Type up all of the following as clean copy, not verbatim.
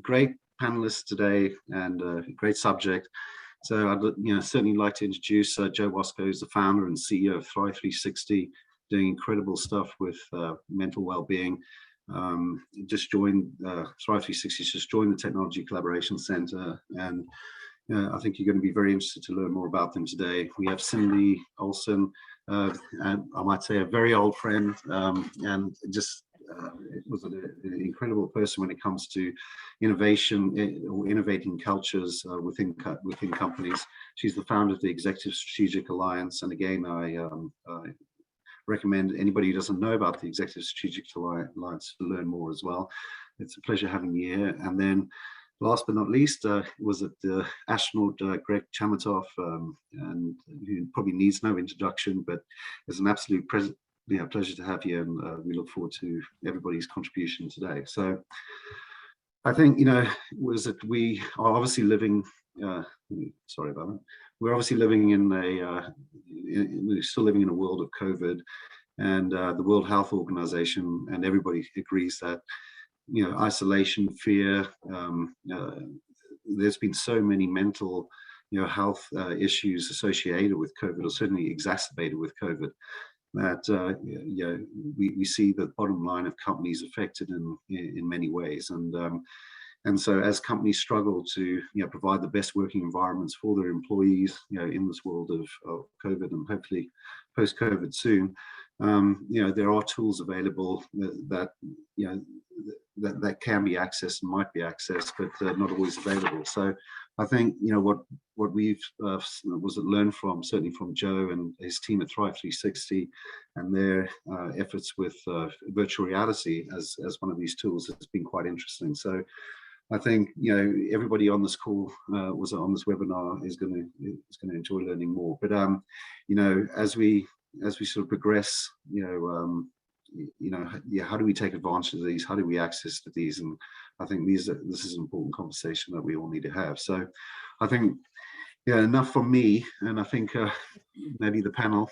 great panelists today and a great subject. So I'd certainly like to introduce Joe Wasco, who's the founder and CEO of Thrive 360, doing incredible stuff with mental well-being. Just joined Thrive 360, just joined the Technology Collaboration Center, and I think you're going to be very interested to learn more about them today. We have Cindy Olson, and I might say a very old friend, and just was an incredible person when it comes to innovation or innovating cultures within companies. She's the founder of the Executive Strategic Alliance, and again, I recommend anybody who doesn't know about the Executive Strategic Alliance to learn more as well. It's a pleasure having you here. And then last but not least, was it the astronaut Greg Chamatov, and who probably needs no introduction, but it's an absolute pleasure to have you, and we look forward to everybody's contribution today. So I think, we are obviously living, sorry about that. We're obviously living we're still living in a world of COVID, and the World Health Organization and everybody agrees that, isolation, fear, there's been so many mental, health issues associated with COVID, or certainly exacerbated with COVID, that we see the bottom line of companies affected in many ways, and so as companies struggle to provide the best working environments for their employees in this world of COVID, and hopefully post-COVID soon, there are tools available that that can be accessed and might be accessed, but not always available. So I think what we've learned from, certainly from Joe and his team at Thrive 360 and their efforts with virtual reality as one of these tools has been quite interesting. So I think everybody on this call was on this webinar is going to enjoy learning more. But as we sort of progress, how do we take advantage of these? How do we access to these? And I think this is an important conversation that we all need to have. So I think, enough from me, and I think maybe the panel.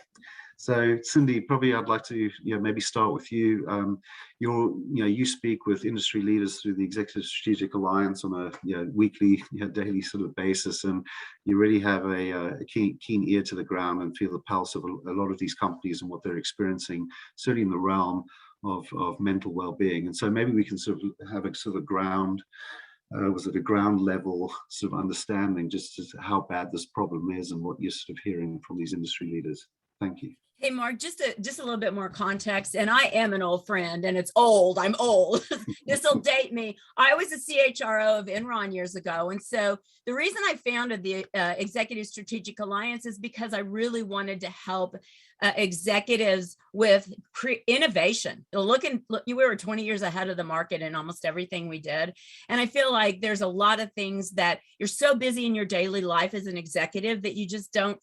So Cindy, probably I'd like to maybe start with you. You speak with industry leaders through the Executive Strategic Alliance on a weekly, daily sort of basis, and you really have a keen ear to the ground and feel the pulse of a lot of these companies and what they're experiencing, certainly in the realm of mental well-being. And so maybe we can sort of have a sort of ground. Was it a ground level sort of understanding just as how bad this problem is and what you're sort of hearing from these industry leaders? Thank you. Hey, Mark, just a little bit more context. And I am an old friend, and it's old. I'm old. This will date me. I was a CHRO of Enron years ago. And so the reason I founded the Executive Strategic Alliance is because I really wanted to help executives with innovation. We were 20 years ahead of the market in almost everything we did. And I feel like there's a lot of things that you're so busy in your daily life as an executive that you just don't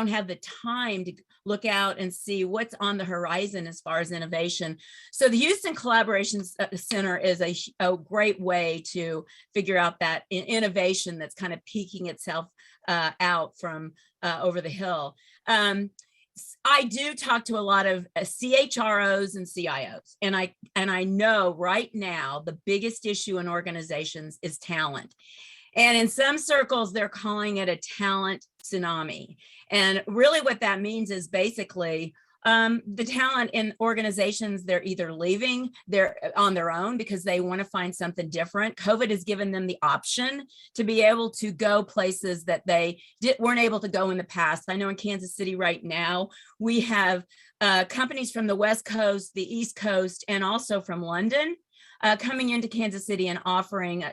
have the time to look out and see what's on the horizon as far as innovation. So the Houston Collaboration Center is a great way to figure out that innovation that's kind of peeking itself out from over the hill. I do talk to a lot of CHROs and CIOs, and I know right now the biggest issue in organizations is talent. And in some circles, they're calling it a talent tsunami. And really what that means is basically the talent in organizations, they're either leaving, they're on their own because they want to find something different. COVID has given them the option to be able to go places that they weren't able to go in the past. I know in Kansas City right now, we have companies from the West Coast, the East Coast, and also from London coming into Kansas City and offering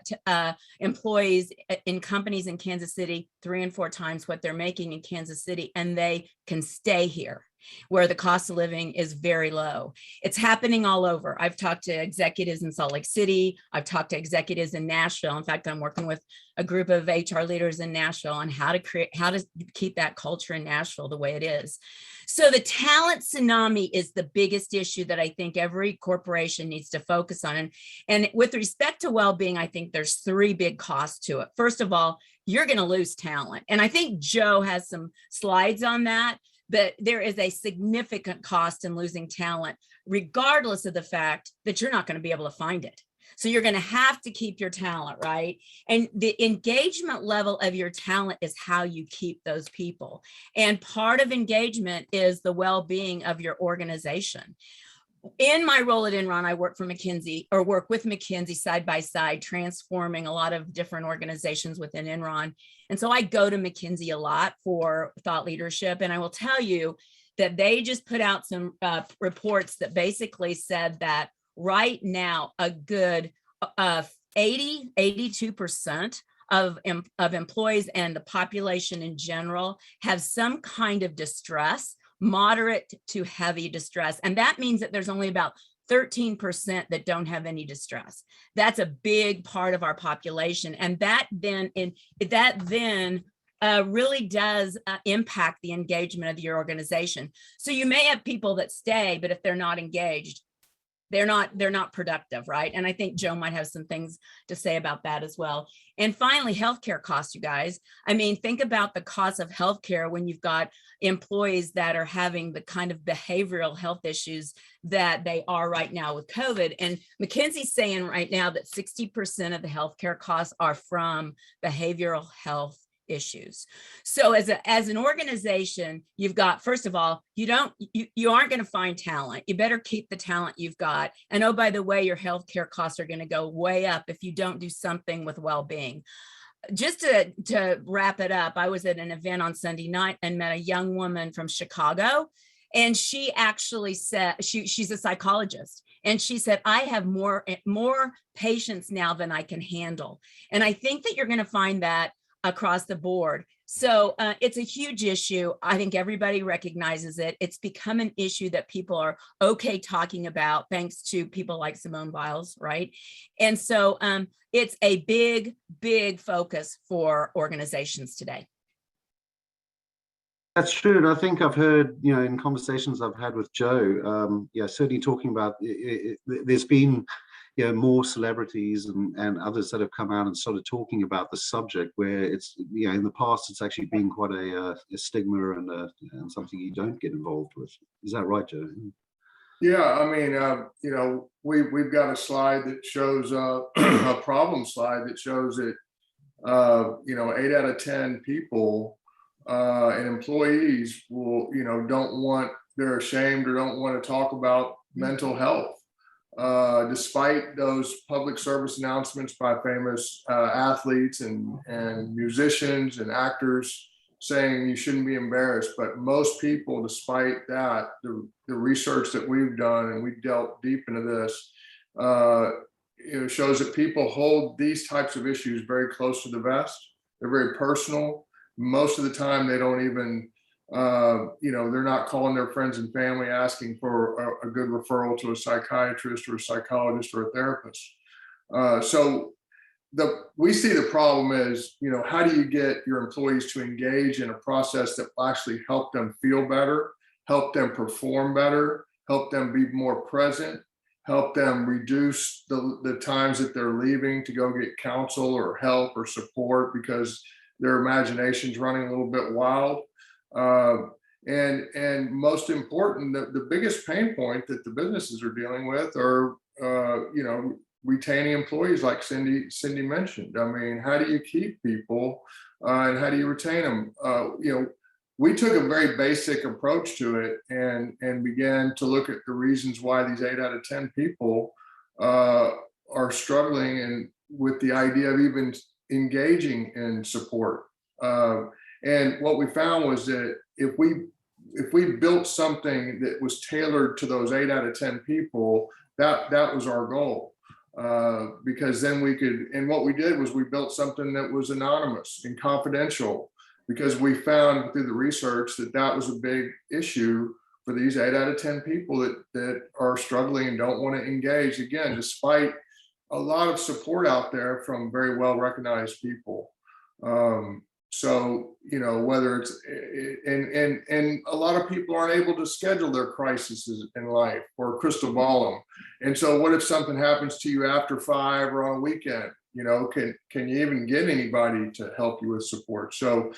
employees in companies in Kansas City 3 and 4 times what they're making in Kansas City, and they can stay here where the cost of living is very low. It's happening all over. I've talked to executives in Salt Lake City. I've talked to executives in Nashville. In fact, I'm working with a group of HR leaders in Nashville on how to keep that culture in Nashville the way it is. So the talent tsunami is the biggest issue that I think every corporation needs to focus on. And with respect to well-being, I think there's 3 big costs to it. First of all, you're going to lose talent. And I think Joe has some slides on that. But there is a significant cost in losing talent, regardless of the fact that you're not going to be able to find it. So you're going to have to keep your talent, right? And the engagement level of your talent is how you keep those people. And part of engagement is the well-being of your organization. In my role at Enron, I work with McKinsey side by side, transforming a lot of different organizations within Enron. And so I go to McKinsey a lot for thought leadership. And I will tell you that they just put out some reports that basically said that right now, a good 82% of employees and the population in general have some kind of distress, moderate to heavy distress. And that means that there's only about 13% that don't have any distress. That's a big part of our population. And that then really does impact the engagement of your organization. So you may have people that stay, but if they're not engaged, they're not productive, right? And I think Joe might have some things to say about that as well. And finally, healthcare costs, you guys. I mean, think about the cost of healthcare when you've got employees that are having the kind of behavioral health issues that they are right now with COVID. And McKinsey's saying right now that 60% of the healthcare costs are from behavioral health issues. So as an organization, you've got, first of all, you aren't going to find talent. You better keep the talent you've got. And oh, by the way, your healthcare costs are going to go way up if you don't do something with well-being. Just to wrap it up, I was at an event on Sunday night and met a young woman from Chicago. And she actually said, she's a psychologist. And she said, I have more patients now than I can handle. And I think that you're going to find that across the board. So it's a huge issue. I think everybody recognizes it. It's become an issue that people are okay talking about, thanks to people like Simone Biles, right? And so it's a big, big focus for organizations today. That's true. And I think I've heard, in conversations I've had with Joe, certainly talking about there's been more celebrities and others that have come out and started talking about the subject, where it's, in the past, it's actually been quite a stigma and something you don't get involved with. Is that right, Joe? Yeah, I mean, we've got a slide that shows a problem slide that shows that, 8 out of 10 people and employees will, they're ashamed or don't want to talk about mental health. Despite those public service announcements by famous athletes and musicians and actors saying you shouldn't be embarrassed, but most people, despite that, the research that we've done, and we delved deep into this, shows that people hold these types of issues very close to the vest. They're very personal. Most of the time, they don't even they're not calling their friends and family asking for a good referral to a psychiatrist or a psychologist or a therapist. So we see the problem is, how do you get your employees to engage in a process that will actually help them feel better, help them perform better, help them be more present, help them reduce the times that they're leaving to go get counsel or help or support because their imagination's running a little bit wild. And most important, the biggest pain point that the businesses are dealing with are, retaining employees, like Cindy mentioned. I mean, how do you keep people and how do you retain them? We took a very basic approach to it and began to look at the reasons why these 8 out of 10 people are struggling and with the idea of even engaging in support. And what we found was that if we built something that was tailored to those 8 out of 10 people, that was our goal. Because then we could, and what we did was we built something that was anonymous and confidential, because we found through the research that was a big issue for these 8 out of 10 people that are struggling and don't want to engage, again, despite a lot of support out there from very well recognized people. So, whether it's, and a lot of people aren't able to schedule their crises in life or crystal ball them. And so what if something happens to you after 5 or on a weekend? Can you even get anybody to help you with support? So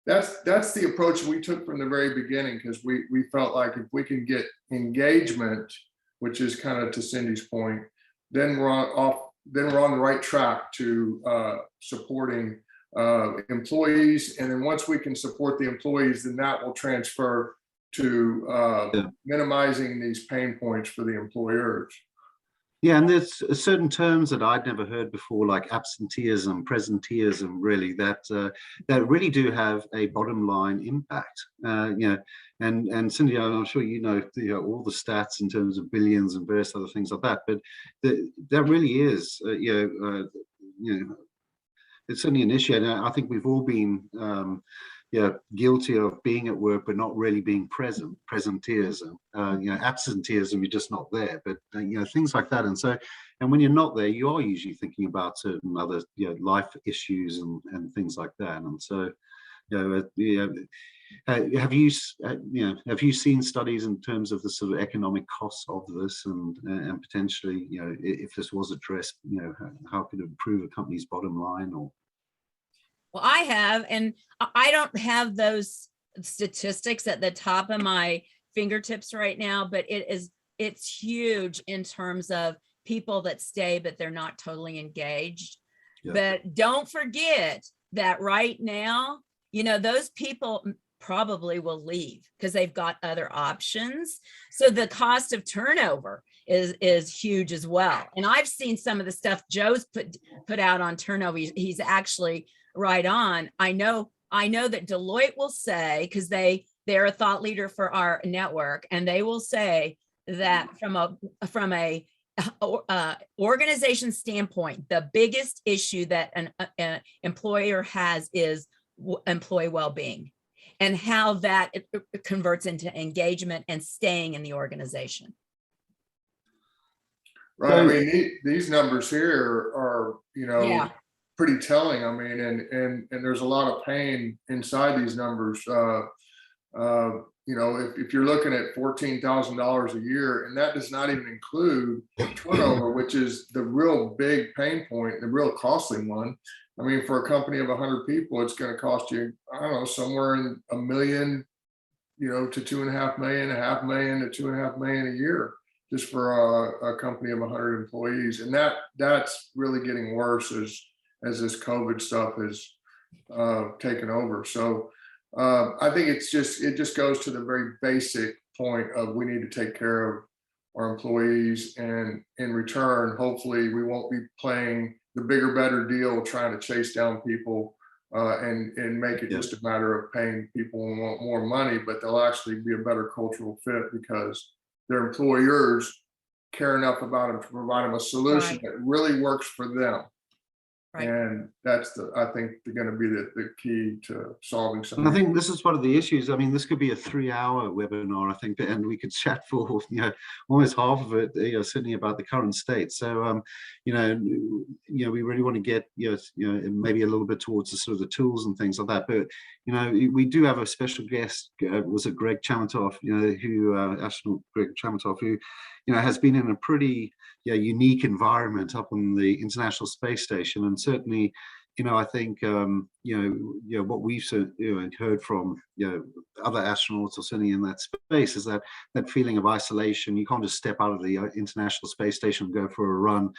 that's the approach we took from the very beginning, because we felt like if we can get engagement, which is kind of to Cindy's point, then we're on the right track to supporting employees. And then once we can support the employees, then that will transfer to minimizing these pain points for the employers. Yeah, and there's certain terms that I'd never heard before, like absenteeism, presenteeism, really, that really do have a bottom line impact. And Cindy, I'm sure you know all the stats in terms of billions and various other things like that. But that really is, it's certainly an issue. And I think we've all been guilty of being at work but not really being present, presenteeism, absenteeism, you're just not there, but things like that. And when you're not there, you are usually thinking about certain other life issues and things like that. And so have you seen studies in terms of the sort of economic costs of this, and potentially if this was addressed, how could it improve a company's bottom line? Or well, I have, and I don't have those statistics at the top of my fingertips right now, but it's huge in terms of people that stay, but they're not totally engaged. Yeah. But don't forget that right now, those people probably will leave because they've got other options. So the cost of turnover is huge as well. And I've seen some of the stuff Joe's put out on turnover. He's actually right on. I know that Deloitte will say, because they're a thought leader for our network, and they will say that from a organization standpoint, the biggest issue that an employer has is employee well-being, and how that it converts into engagement and staying in the organization. Right. I mean, these numbers here are, pretty telling. I mean, and there's a lot of pain inside these numbers. If you're looking at $14,000 a year, and that does not even include turnover, which is the real big pain point, the real costly one. I mean, for a company of 100 people, it's going to cost you, I don't know, somewhere in $1 million, to $2.5 million, $500,000 to $2.5 million a year, just for a company of 100 employees. And that's really getting worse as this COVID stuff is taken over. So I think it just goes to the very basic point of we need to take care of our employees, and in return, hopefully we won't be playing the bigger, better deal, trying to chase down people and make it just a matter of paying people and want more money, but they'll actually be a better cultural fit because their employers care enough about them to provide them a solution that really works for them. Right. And that's I think going to be the key to solving something. And I think this is one of the issues. I mean, this could be a 3-hour webinar, I think, and we could chat for almost half of it, certainly about the current state. So we really want to get maybe a little bit towards the sort of the tools and things like that. But we do have a special guest. Was it Greg Chamatoff? Astronaut Greg Chamatoff, who has been in a pretty unique environment up on the International Space Station, and certainly, I think what we've heard from other astronauts, or certainly in that space, is that feeling of isolation. You can't just step out of the International Space Station and go for a run.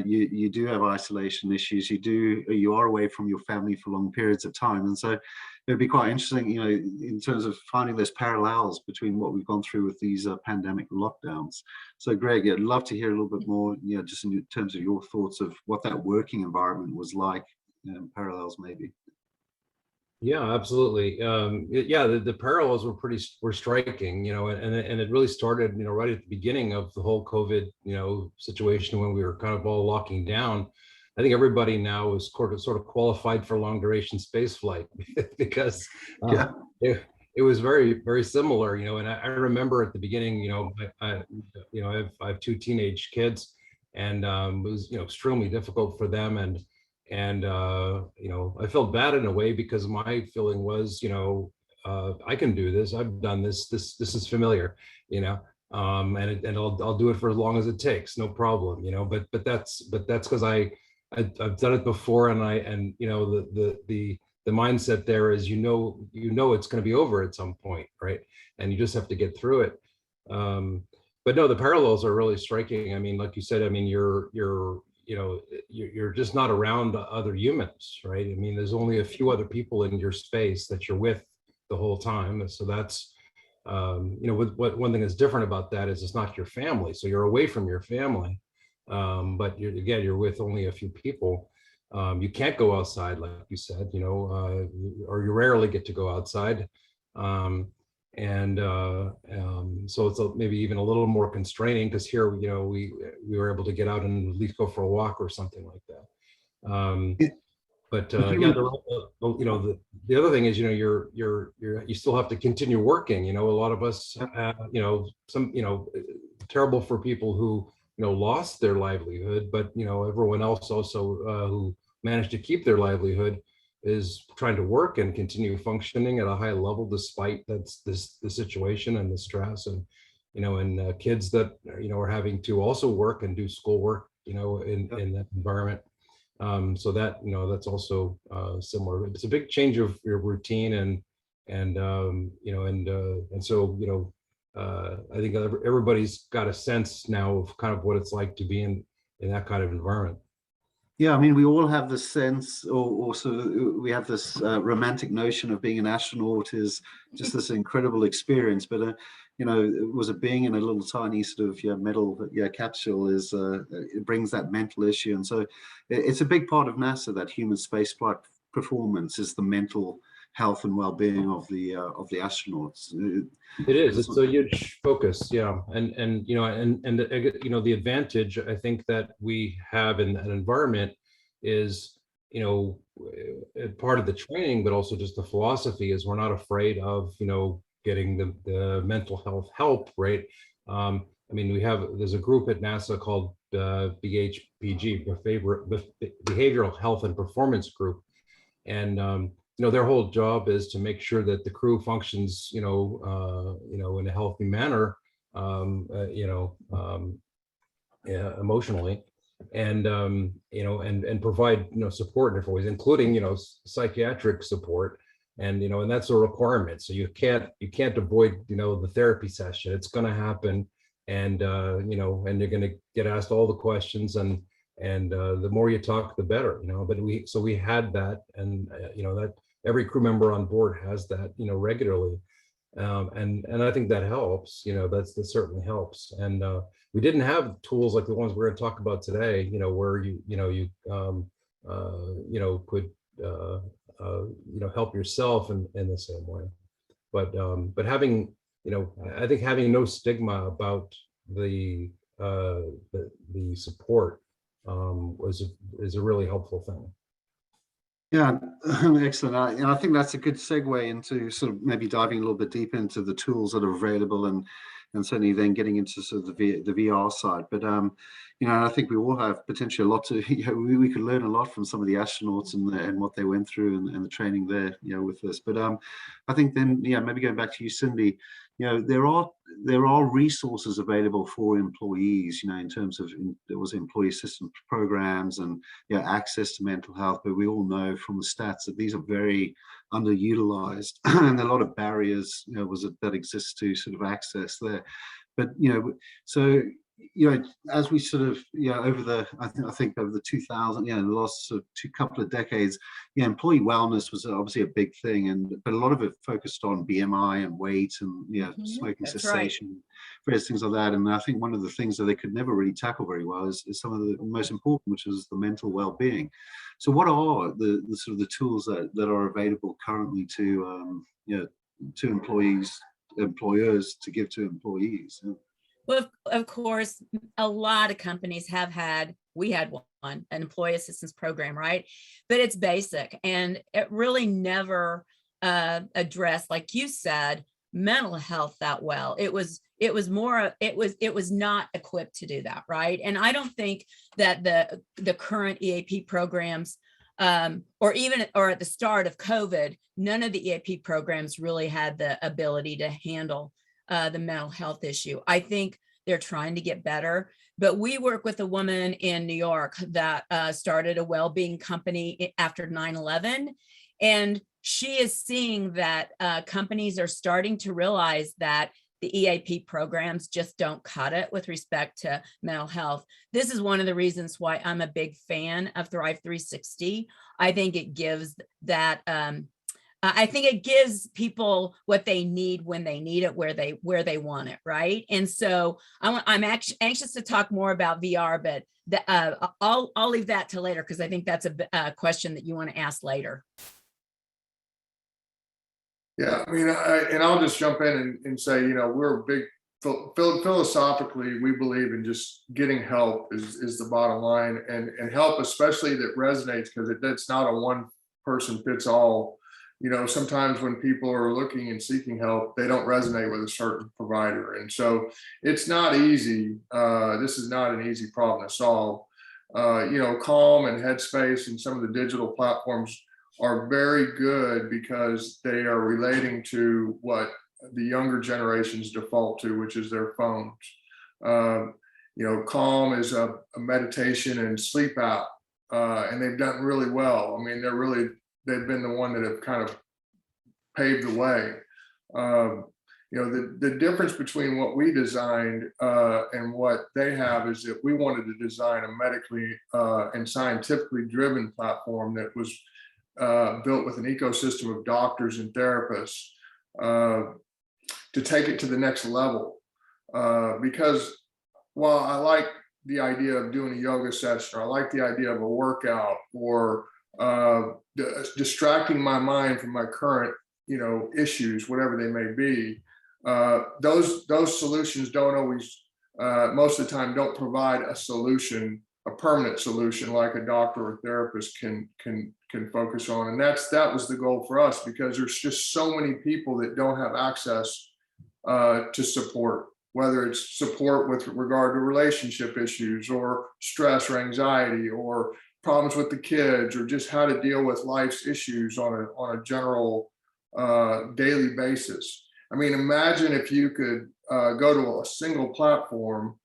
You do have isolation issues. You are away from your family for long periods of time, and so it'd be quite interesting, in terms of finding those parallels between what we've gone through with these pandemic lockdowns. So, Greg, I'd love to hear a little bit more, just in terms of your thoughts of what that working environment was like, parallels maybe. Yeah, absolutely. The parallels were striking, and it really started, right at the beginning of the whole COVID, situation, when we were kind of all locking down. I think everybody now is sort of qualified for long duration space flight because it was very, very similar, and I remember at the beginning, I have 2 teenage kids, and it was, extremely difficult for them. And I felt bad in a way, because my feeling was, I can do this. I've done this. This is familiar, and I'll do it for as long as it takes, no problem, But that's because I've done it before, and the mindset there is, it's going to be over at some point, right? And you just have to get through it. But no, the parallels are really striking. I mean, like you said, I mean, you're just not around other humans, right? I mean, there's only a few other people in your space that you're with the whole time. So that's, what one thing that's different about that is it's not your family. So you're away from your family, but you're with only a few people. You can't go outside, like you said, or you rarely get to go outside. So it's maybe even a little more constraining, because here, we were able to get out and at least go for a walk or something like that. The other thing is, you still have to continue working. A lot of us, terrible for people who lost their livelihood, but everyone else also who managed to keep their livelihood is trying to work and continue functioning at a high level despite the situation and the stress, and kids that are having to also work and do schoolwork in that environment. So that's also similar. It's a big change of your routine, so I think everybody's got a sense now of kind of what it's like to be in that kind of environment. Yeah, I mean, we all have this sense, or also we have this romantic notion of being an astronaut is just this incredible experience. But was it being in a little tiny sort of metal capsule is it brings that mental issue, and so it's a big part of NASA that human spaceflight performance is the mental health and well-being of the astronauts. It is. It's a huge focus, yeah, and the advantage I think that we have in an environment is part of the training, but also just the philosophy is we're not afraid of getting the mental health help, right? I mean, there's a group at NASA called BHPG, Behavioral Health and Performance Group, and their whole job is to make sure that the crew functions, in a healthy manner, emotionally, and provide, support in different ways, including, psychiatric support, and that's a requirement. So you can't avoid, the therapy session. It's going to happen, and and you're going to get asked all the questions, and the more you talk, the better, but we had that, and that every crew member on board has that, regularly, and I think that helps. That certainly helps. And we didn't have tools like the ones we're going to talk about today, where you could help yourself in the same way, but having, I think having no stigma about the support is a really helpful thing. Yeah, excellent. I think that's a good segue into sort of maybe diving a little bit deeper into the tools that are available, and certainly then getting into sort of the VR side. But I think we all have potentially a lot to. We could learn a lot from some of the astronauts and what they went through and the training there, with this. But I think then, maybe going back to you, Cindy. There are resources available for employees, in terms of there was employee assistance programs and access to mental health, but we all know from the stats that these are very underutilized and a lot of barriers that exist to sort of access there. But so as we sort of over the I think over the 2000 the last sort of couple of decades, employee wellness was obviously a big thing, but a lot of it focused on BMI and weight and smoking cessation, various things like that. And I think one of the things that they could never really tackle very well is some of the most important, which is the mental well-being. So what are the sort of the tools that are available currently to employers to give to employees? Well, of course, a lot of companies we had one, an employee assistance program, right? But it's basic, and it really never addressed, like you said, mental health that well. It was not equipped to do that, right? And I don't think that the current EAP programs, or at the start of COVID, none of the EAP programs really had the ability to handle the mental health issue. I think they're trying to get better, but we work with a woman in New York that started a Wellbeing company after 9/11, and she is seeing that companies are starting to realize that the EAP programs just don't cut it with respect to mental health. This is one of the reasons why I'm a big fan of Thrive 360. I think it gives that, I think it gives people what they need when they need it, where they want it, right? And so I'm actually anxious to talk more about VR, but I'll leave that till later, because I think that's a question that you want to ask later. Yeah, I mean, and I'll just jump in and say, we're big, philosophically, we believe in just getting help is the bottom line, and help especially that resonates, because it's not a one person fits all. Sometimes when people are looking and seeking help, they don't resonate with a certain provider. And so it's not easy. This is not an easy problem to solve. Calm and Headspace and some of the digital platforms are very good because they are relating to what the younger generations default to, which is their phones. Calm is a meditation and sleep app, and they've done really well. I mean, they've been the one that have kind of paved the way. The difference between what we designed and what they have is that we wanted to design a medically and scientifically driven platform that was built with an ecosystem of doctors and therapists to take it to the next level. Because while I like the idea of doing a yoga session, or I like the idea of a workout, or distracting my mind from my current, issues, whatever they may be, those solutions don't always, most of the time, don't provide a solution, a permanent solution like a doctor or therapist can focus on. And that was the goal for us, because there's just so many people that don't have access to support, whether it's support with regard to relationship issues, or stress or anxiety, or problems with the kids, or just how to deal with life's issues on a general daily basis. I mean, imagine if you could go to a single platform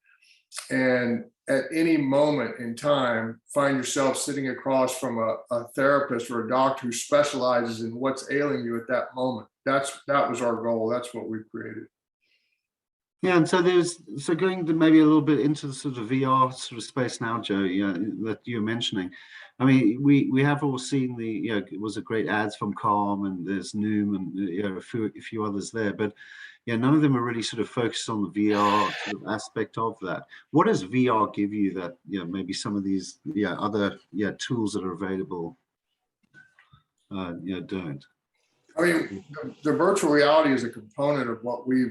and at any moment in time find yourself sitting across from a therapist or a doctor who specializes in what's ailing you at that moment. That was our goal. That's what we created. Yeah, and so going to maybe a little bit into the sort of VR sort of space now, Joe, that you're mentioning. I mean, we have all seen it was a great ads from Calm, and there's Noom, and a few others there, but none of them are really sort of focused on the VR sort of aspect of that. What does VR give you that maybe some of these other tools that are available don't? I mean, the virtual reality is a component of what we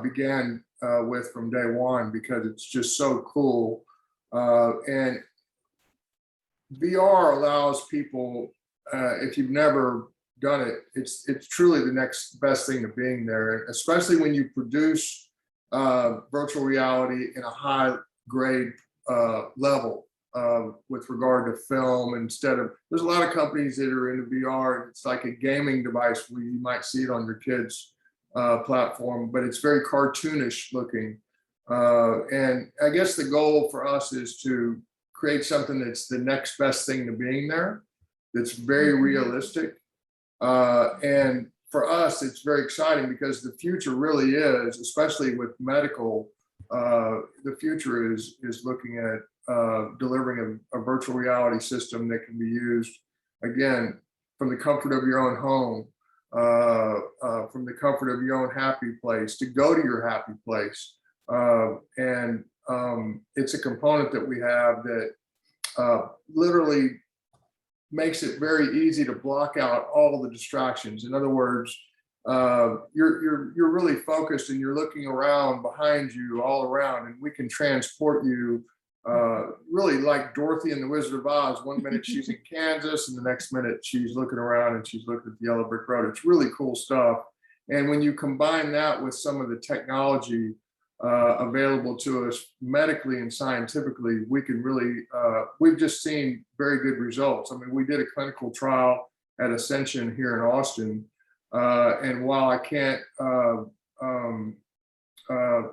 began with from day one, because it's just so cool. And VR allows people, if you've never done it, it's truly the next best thing to being there, especially when you produce virtual reality in a high grade level with regard to film. There's a lot of companies that are into VR. It's like a gaming device where you might see it on your kids' platform, but it's very cartoonish looking. And I guess the goal for us is to create something that's the next best thing to being there, that's very realistic. And for us, it's very exciting, because the future really is, especially with medical, the future is looking at delivering a virtual reality system that can be used, again, from the comfort of your own home, from the comfort of your own happy place, to go to your happy place. And it's a component that we have that literally makes it very easy to block out all the distractions. In other words, you're really focused, and you're looking around behind you, all around, and we can transport you really like Dorothy and the Wizard of Oz. One minute she's in Kansas, and the next minute she's looking around and she's looking at the yellow brick road. It's really cool stuff. And when you combine that with some of the technology available to us medically and scientifically, we can really, we've just seen very good results. I mean, we did a clinical trial at Ascension here in Austin. And while I can't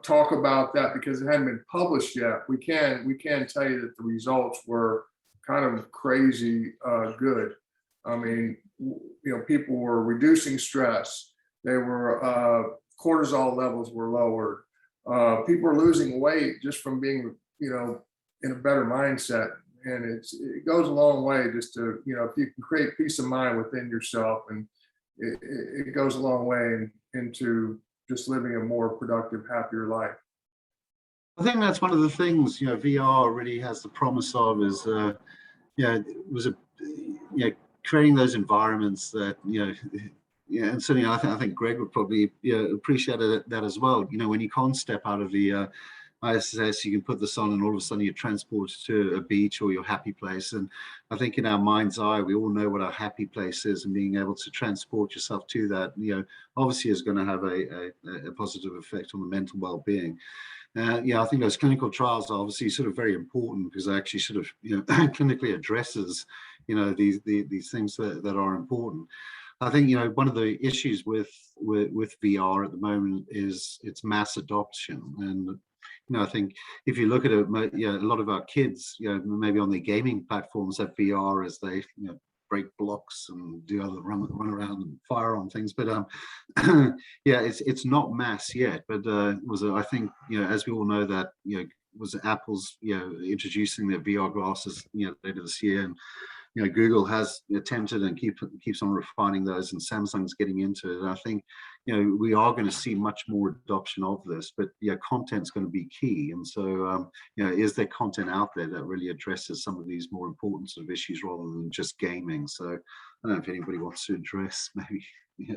talk about that because it hadn't been published yet, we can tell you that the results were kind of crazy good. I mean, people were reducing stress. They were cortisol levels were lowered. People are losing weight just from being, in a better mindset. And it goes a long way just to, if you can create peace of mind within yourself, and it goes a long way into just living a more productive, happier life. I think that's one of the things, VR really has the promise of is, creating those environments that, and certainly I think Greg would probably appreciate that as well. When you can't step out of the ISS, you can put this on and all of a sudden you're transported to a beach or your happy place. And I think in our mind's eye, we all know what our happy place is, and being able to transport yourself to that, obviously is going to have a positive effect on the mental well-being. I think those clinical trials are obviously sort of very important because it actually sort of clinically addresses these things that are important. I think one of the issues with VR at the moment is its mass adoption. And I think if you look at it, a lot of our kids, maybe on their gaming platforms have VR as they break blocks and do other run around and fire on things. But it's not mass yet. But I think as we all know that was Apple's introducing their VR glasses later this year, and Google has attempted and keeps on refining those, and Samsung's getting into it. And I think we are going to see much more adoption of this, but content's going to be key. And so is there content out there that really addresses some of these more important sort of issues rather than just gaming? So I don't know if anybody wants to address maybe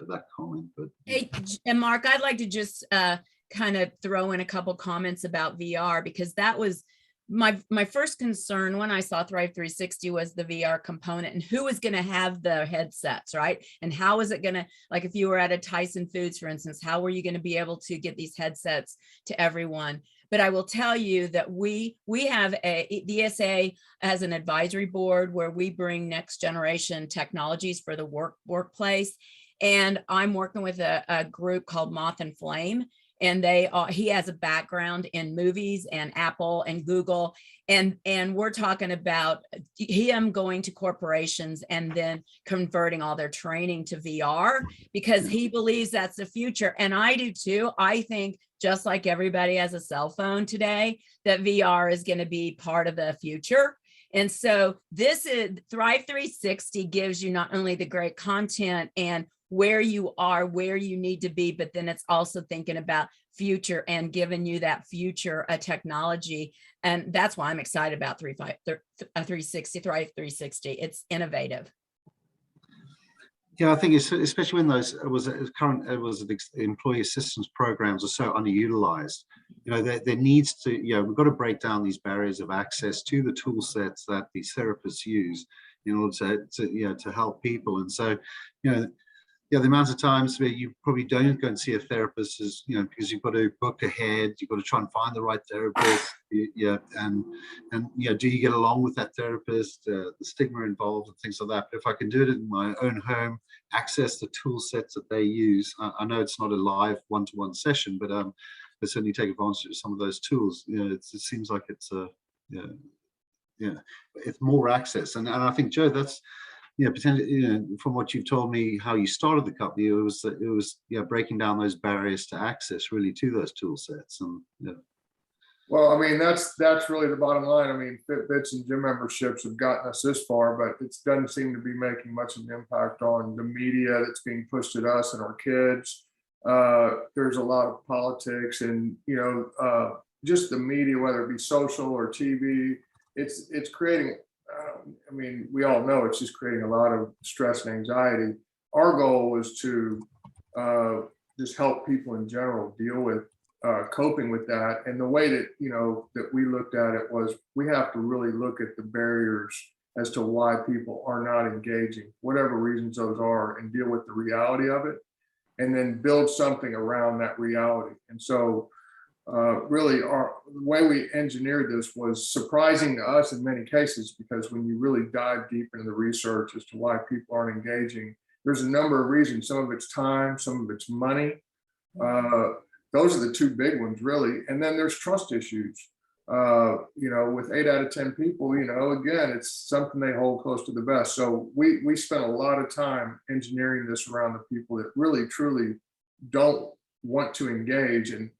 that comment. But hey, and Mark, I'd like to just kind of throw in a couple comments about VR, because that was my first concern when I saw Thrive 360 was the VR component and who was going to have the headsets, right? And how is it going to, like if you were at a Tyson Foods, for instance, how were you going to be able to get these headsets to everyone? But I will tell you that we have the ESA as an advisory board where we bring next generation technologies for the workplace. And I'm working with a group called Moth and Flame. And he has a background in movies and Apple and Google. And we're talking about him going to corporations and then converting all their training to VR, because he believes that's the future. And I do too. I think just like everybody has a cell phone today, that VR is going to be part of the future. And so this is Thrive 360 gives you not only the great content and where you are, where you need to be, but then it's also thinking about future and giving you that future technology. And that's why I'm excited about Thrive 360. It's innovative. Yeah, I think it's, especially when those employee assistance programs are so underutilized. There needs to, we've got to break down these barriers of access to the tool sets that these therapists use in order to help people. And so, the amount of times where you probably don't go and see a therapist is, because you've got to book ahead, you've got to try and find the right therapist, and do you get along with that therapist, the stigma involved and things like that. But if I can do it in my own home, access the tool sets that they use, I know it's not a live one-to-one session, but certainly take advantage of some of those tools. It seems like it's it's more access, and I think, Joe, that's potentially, from what you've told me, how you started the company, it was breaking down those barriers to access really to those tool sets. And well, I mean, that's really the bottom line. I mean, Fitbits and gym memberships have gotten us this far, but it doesn't seem to be making much of an impact on the media that's being pushed at us and our kids. There's a lot of politics and just the media, whether it be social or TV, it's creating. I mean, we all know it's just creating a lot of stress and anxiety. Our goal was to just help people in general deal with coping with that. And the way that, that we looked at it was we have to really look at the barriers as to why people are not engaging, whatever reasons those are, and deal with the reality of it, and then build something around that reality. And so really the way we engineered this was surprising to us in many cases, because when you really dive deep into the research as to why people aren't engaging, there's a number of reasons. Some of it's time, some of it's money. Those are the two big ones, really. And then there's trust issues. With 8 out of 10 people, again, it's something they hold close to the vest. So we spent a lot of time engineering this around the people that really, truly don't want to engage. And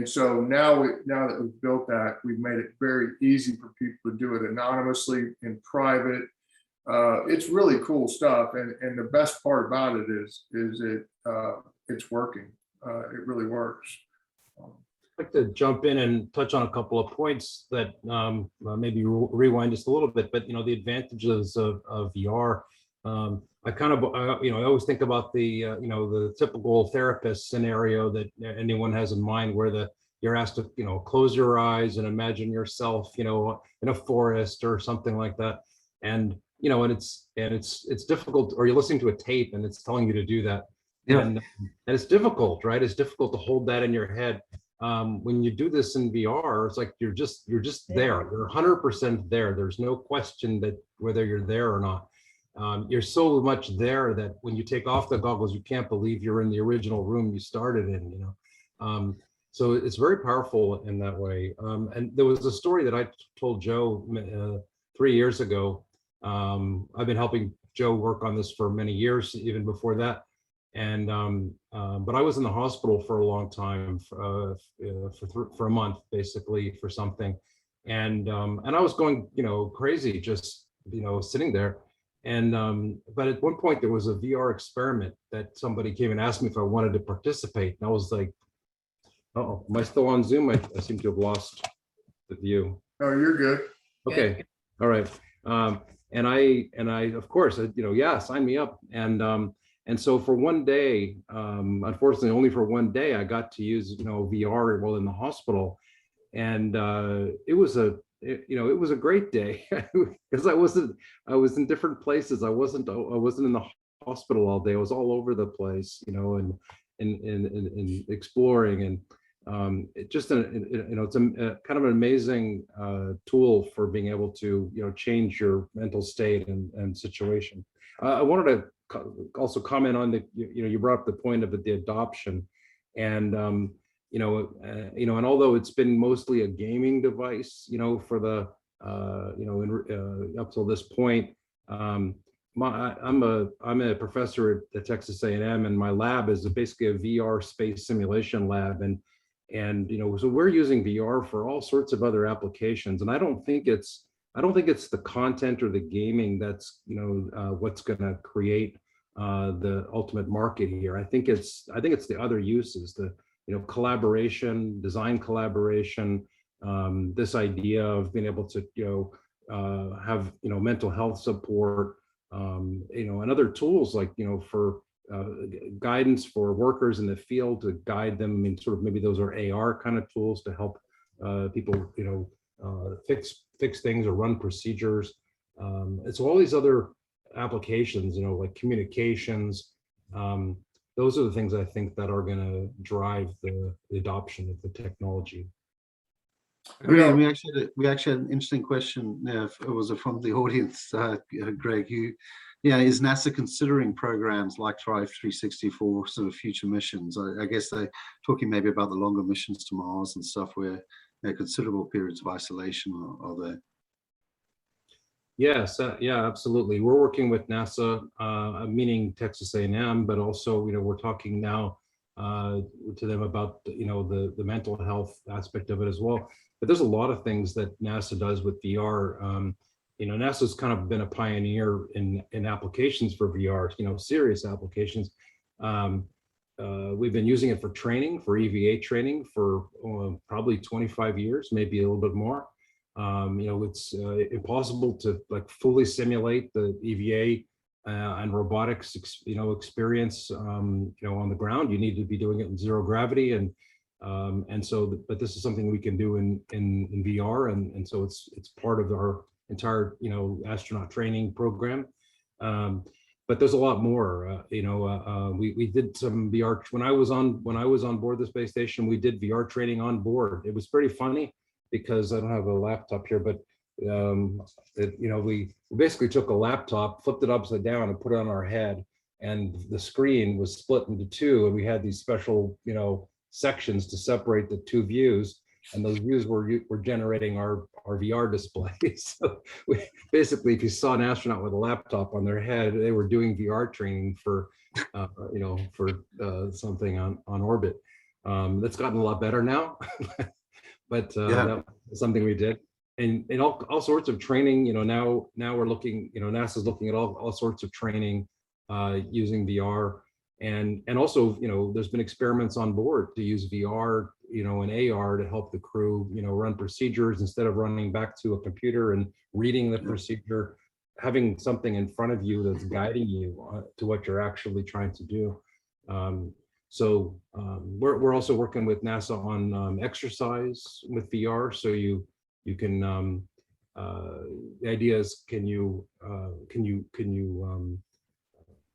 so now that we've built that, we've made it very easy for people to do it anonymously in private. It's really cool stuff. And the best part about it is it's working. It really works. I'd like to jump in and touch on a couple of points that maybe rewind just a little bit, but the advantages of VR. I kind of, I always think about the the typical therapist scenario that anyone has in mind, where you're asked to close your eyes and imagine yourself in a forest or something like that, and and it's difficult, or you're listening to a tape and it's telling you to do that. Yeah. And it's difficult, right? It's difficult to hold that in your head. When you do this in VR, it's like you're just there. You're 100% there. There's no question that whether you're there or not. You're so much there that when you take off the goggles, you can't believe you're in the original room you started in. So it's very powerful in that way. And there was a story that I told Joe 3 years ago. I've been helping Joe work on this for many years, even before that. And but I was in the hospital for a long time, for a month, basically, for something, and I was going crazy, just sitting there. And but at one point there was a VR experiment that somebody came and asked me if I wanted to participate, and I was like, "Oh, am I still on Zoom? I seem to have lost the view." No, you're good. Okay, all right. And I of course, yeah, sign me up. And so for one day, unfortunately, only for one day, I got to use VR while in the hospital, and it was a great day because I was in different places. I wasn't in the hospital all day. I was all over the place, and exploring, and it's a kind of an amazing tool for being able to change your mental state and situation. I wanted to also comment on you brought up the point of the adoption, and and although it's been mostly a gaming device for the up till this point, I'm a professor at Texas A&M, and my lab is basically a VR space simulation lab, and so we're using VR for all sorts of other applications, and I don't think it's the content or the gaming that's what's going to create the ultimate market here. I think it's the other uses, the collaboration, design collaboration, this idea of being able to have mental health support, and other tools like for guidance for workers in the field, to guide them. I mean, sort of maybe those are AR kind of tools to help people fix things or run procedures. And so all these other applications, like communications, those are the things I think that are going to drive the adoption of the technology. Agree. We actually had an interesting question. It was from the audience, Greg. Is NASA considering programs like Thrive 360 for sort of future missions? I guess they're talking maybe about the longer missions to Mars and stuff, where considerable periods of isolation are there. Yes, yeah, absolutely. We're working with NASA, meaning Texas A&M, but also we're talking now to them about the mental health aspect of it as well. But there's a lot of things that NASA does with VR. NASA's kind of been a pioneer in applications for VR, serious applications. We've been using it for training, for EVA training, for probably 25 years, maybe a little bit more. It's impossible to fully simulate the EVA and robotics, experience, on the ground. You need to be doing it in zero gravity, but this is something we can do in VR, and so it's part of our entire astronaut training program. But there's a lot more. We did some VR when I was on board the space station. We did VR training on board. It was pretty funny because I don't have a laptop here, but we basically took a laptop, flipped it upside down, and put it on our head, and the screen was split into two, and we had these special sections to separate the two views, and those views were generating our VR display. So basically, if you saw an astronaut with a laptop on their head, they were doing VR training for something on orbit. That's gotten a lot better now, but that was something we did. And all sorts of training, now we're looking, NASA's looking at all sorts of training using VR. And also, there's been experiments on board to use VR, and AR to help the crew, run procedures instead of running back to a computer and reading the procedure, having something in front of you that's guiding you to what you're actually trying to do. So we're also working with NASA on exercise with VR. So you can, the idea is, can you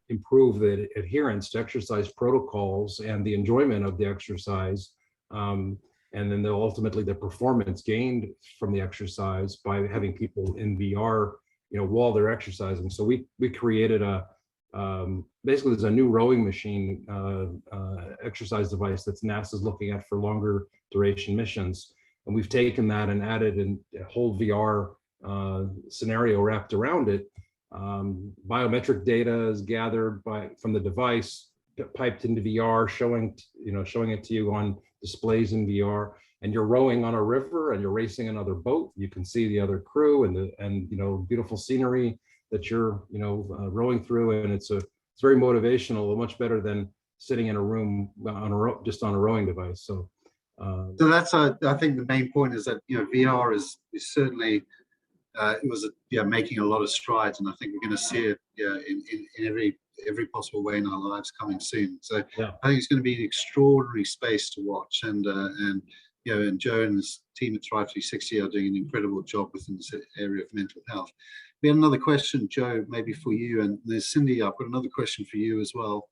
improve the adherence to exercise protocols and the enjoyment of the exercise, and then ultimately the performance gained from the exercise by having people in VR, while they're exercising. So we created basically there's a new rowing machine exercise device that's NASA's looking at for longer duration missions. And we've taken that and added a whole VR scenario wrapped around it. Biometric data is gathered from the device, piped into VR, showing it to you on displays in VR. And you're rowing on a river and you're racing another boat. You can see the other crew and beautiful scenery that you're rowing through, and it's very motivational, much better than sitting in a room just on a rowing device. So that's I think the main point is that VR is certainly it was making a lot of strides, and I think we're going to see it in every possible way in our lives coming soon. So I think it's going to be an extraordinary space to watch, and Joe and his team at Thrive 360 are doing an incredible job within this area of mental health. We have another question, Joe, maybe for you, and there's Cindy. I've got another question for you as well.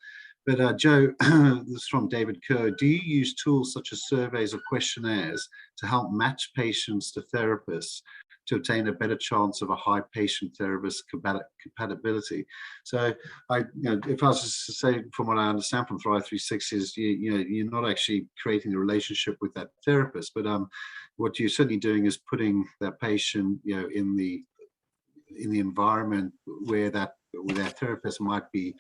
But Joe, this is from David Kerr. Do you use tools such as surveys or questionnaires to help match patients to therapists to obtain a better chance of a high patient-therapist compatibility? So, if I was just to say, from what I understand from Thrive 360, is you're not actually creating a relationship with that therapist, but what you're certainly doing is putting that patient, in the environment where that therapist might be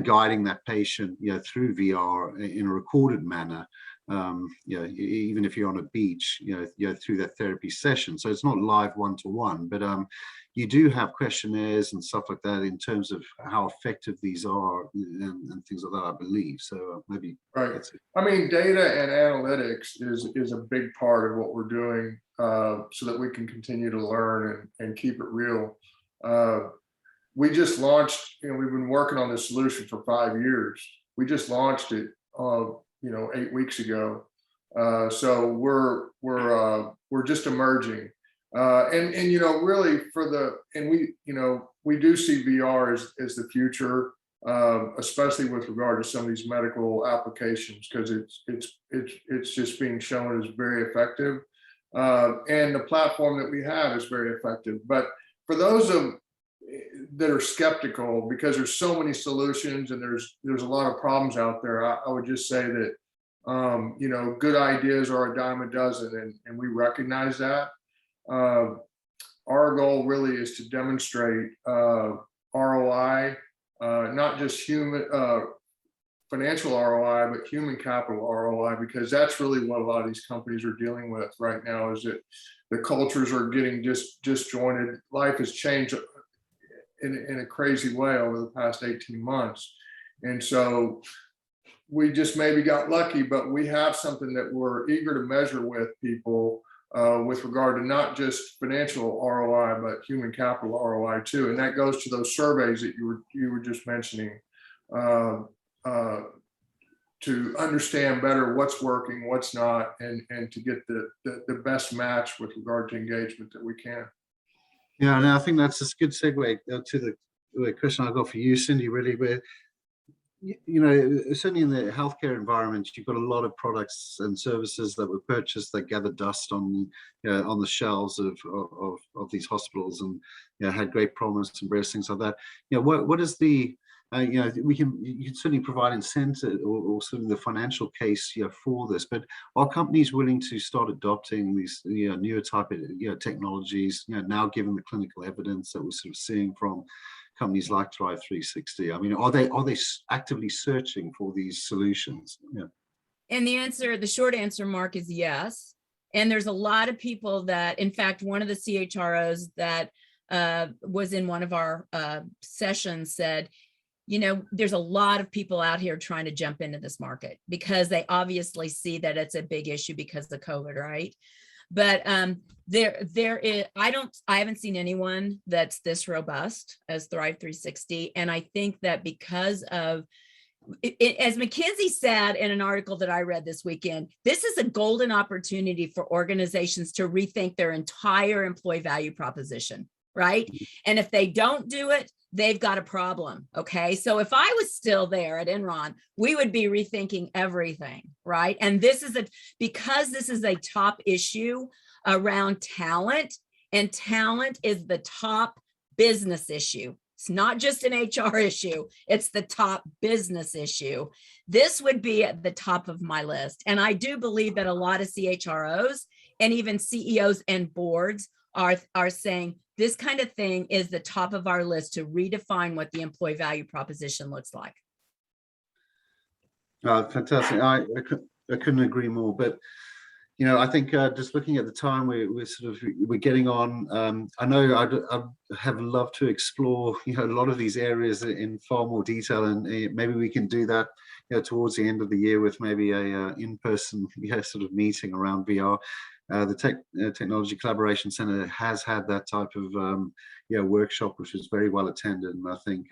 guiding that patient, through VR in a recorded manner. Even if you're on a beach, through that therapy session. So it's not live one-to-one, but you do have questionnaires and stuff like that in terms of how effective these are and things like that, I believe. So maybe that's it. I mean, data and analytics is a big part of what we're doing, so that we can continue to learn and keep it real. We just launched, we've been working on this solution for 5 years. We just launched it 8 weeks ago. So we're just emerging. And really we do see VR as the future, especially with regard to some of these medical applications, because it's just being shown as very effective. And the platform that we have is very effective. But for those that are skeptical, because there's so many solutions and there's a lot of problems out there, I would just say that good ideas are a dime a dozen, and we recognize that. Our goal really is to demonstrate ROI, not just financial ROI, but human capital ROI, because that's really what a lot of these companies are dealing with right now, is that the cultures are getting disjointed. Life has changed in a crazy way over the past 18 months. And so we just maybe got lucky, but we have something that we're eager to measure with people with regard to not just financial ROI, but human capital ROI too. And that goes to those surveys that you were just mentioning, to understand better what's working, what's not, and to get the best match with regard to engagement that we can. Yeah, and I think that's a good segue to the question I got for you, Cindy, really, where, certainly in the healthcare environment, you've got a lot of products and services that were purchased that gather dust on the shelves of these hospitals, and had great promise and various things like that. What is the you can certainly provide incentive or sort of the financial case for this, but are companies willing to start adopting these newer type of technologies now, given the clinical evidence that we're sort of seeing from companies like Thrive 360? I mean, are they actively searching for these solutions? And the short answer, Mark, is yes. And there's a lot of people that, in fact, one of the CHROs that was in one of our sessions said, there's a lot of people out here trying to jump into this market because they obviously see that it's a big issue because of COVID, right? But there is, I haven't seen anyone that's this robust as Thrive 360. And I think that because of, as McKinsey said in an article that I read this weekend, this is a golden opportunity for organizations to rethink their entire employee value proposition, right? And if they don't do it, they've got a problem, okay? So if I was still there at Enron, we would be rethinking everything, right? And because this is a top issue around talent, and talent is the top business issue. It's not just an HR issue, it's the top business issue. This would be at the top of my list. And I do believe that a lot of CHROs and even CEOs and boards are saying this kind of thing is the top of our list to redefine what the employee value proposition looks like. Fantastic. I couldn't agree more. But I think just looking at the time, we're getting on. I know I'd have loved to explore a lot of these areas in far more detail, and maybe we can do that towards the end of the year with maybe a in-person sort of meeting around VR. The Technology Collaboration Center has had that type of workshop, which was very well attended, and I think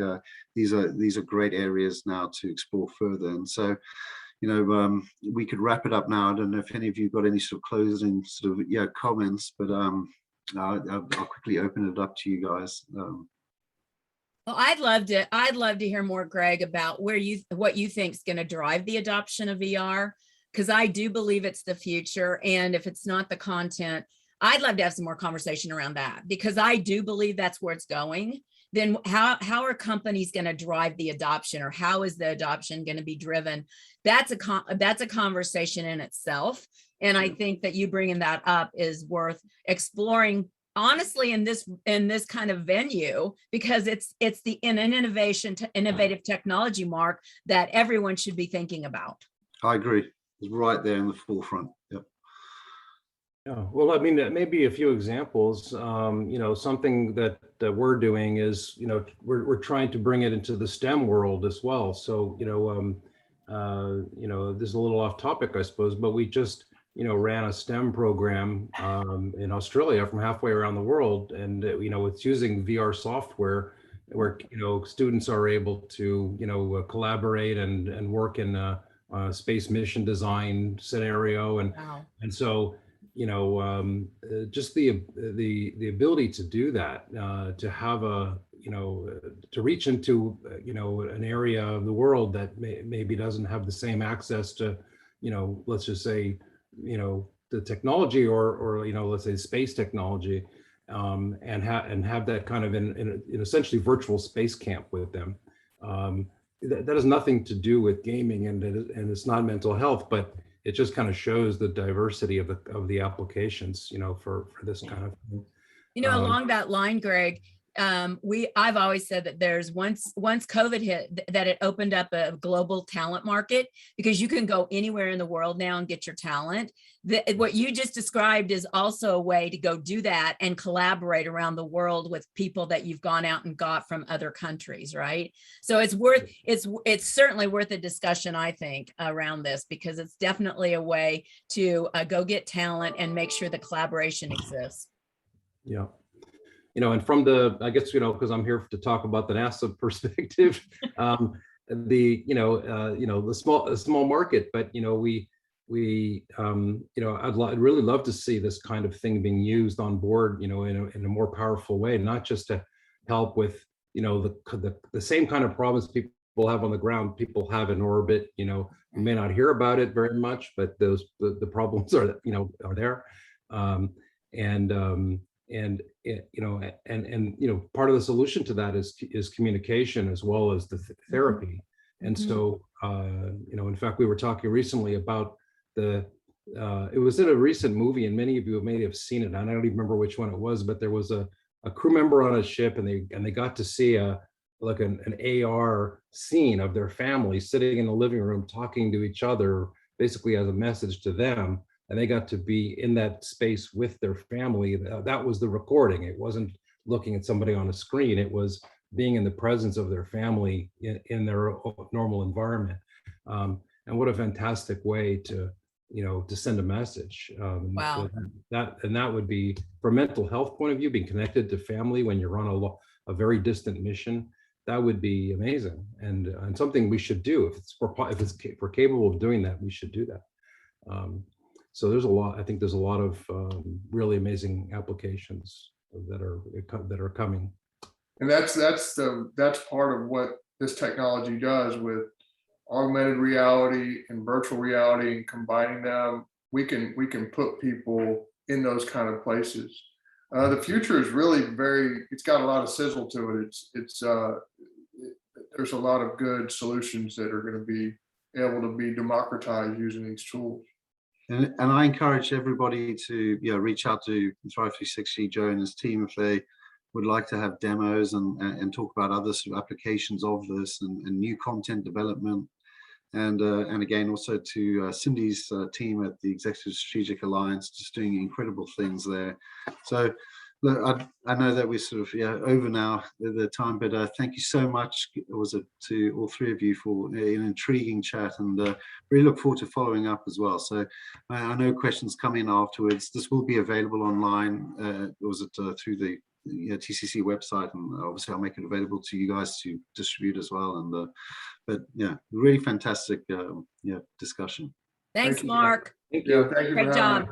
these are great areas now to explore further. And so, we could wrap it up now. I don't know if any of you got any sort of closing sort of comments, but I'll quickly open it up to you guys. Well, I'd love to hear more, Greg, about what you think is going to drive the adoption of VR. Because I do believe it's the future. And if it's not the content, I'd love to have some more conversation around that, because I do believe that's where it's going. Then how are companies going to drive the adoption, or how is the adoption going to be driven? That's a conversation in itself. And I think that you bringing that up is worth exploring, honestly, in this kind of venue, because it's an innovative technology, Mark, that everyone should be thinking about. I agree. It's right there in the forefront. Yep. Yeah. Well, I mean, maybe a few examples. Something that we're doing is, we're trying to bring it into the STEM world as well. So, this is a little off topic, I suppose, but we just, ran a STEM program in Australia from halfway around the world, and it's using VR software where students are able to collaborate and work in a space mission design scenario, and Wow. and so just the ability to do that, to have to reach into an area of the world that maybe doesn't have the same access to let's just say the technology or let's say space technology, and have that kind of in essentially virtual space camp with them. That has nothing to do with gaming, and it's not mental health, but it just kind of shows the diversity of the applications, for this kind of thing. Along that line, Greg, I've always said that there's once COVID hit, that it opened up a global talent market, because you can go anywhere in the world now and get your talent. What you just described is also a way to go do that and collaborate around the world with people that you've gone out and got from other countries, right? So it's certainly worth a discussion, I think, around this, because it's definitely a way to go get talent and make sure the collaboration exists. Yeah. And from I guess, because I'm here to talk about the NASA perspective, the small market, but, I'd really love to see this kind of thing being used on board, in a more powerful way, not just to help with, the same kind of problems people have on the ground, people have in orbit. You may not hear about it very much, but the problems are there. Part of the solution to that is communication as well as the therapy. And so, in fact, we were talking recently about it was in a recent movie, and many of you may have seen it. I don't even remember which one it was, but there was a crew member on a ship, and they got to see an AR scene of their family sitting in the living room talking to each other basically as a message to them, and they got to be in that space with their family. That was the recording. It wasn't looking at somebody on a screen. It was being in the presence of their family in their normal environment. And what a fantastic way to, to send a message. Wow. That would be, from a mental health point of view, being connected to family when you're on a very distant mission, that would be amazing, and something we should do. If we're capable of doing that, we should do that. So there's a lot. I think there's a lot of really amazing applications that are coming. And that's part of what this technology does with augmented reality and virtual reality, and combining them. We can put people in those kind of places. The future is really it's got a lot of sizzle to it. There's a lot of good solutions that are going to be able to be democratized using these tools. And I encourage everybody to reach out to Thrive 360, Joe and his team, if they would like to have demos and talk about other sort of applications of this and new content development. And again, also to Cindy's team at the Executive Strategic Alliance, just doing incredible things there. So look, I know that we're sort of over now the time, but thank you so much to all three of you for an intriguing chat, and really look forward to following up as well. So I know questions come in afterwards. This will be available online. Was it through the TCC website, and obviously I'll make it available to you guys to distribute as well. And but really fantastic discussion. Thanks, Mark. Thank you. Thank you. Great job.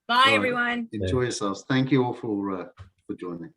Bye, everyone. Enjoy yourselves. Thank you all for joining.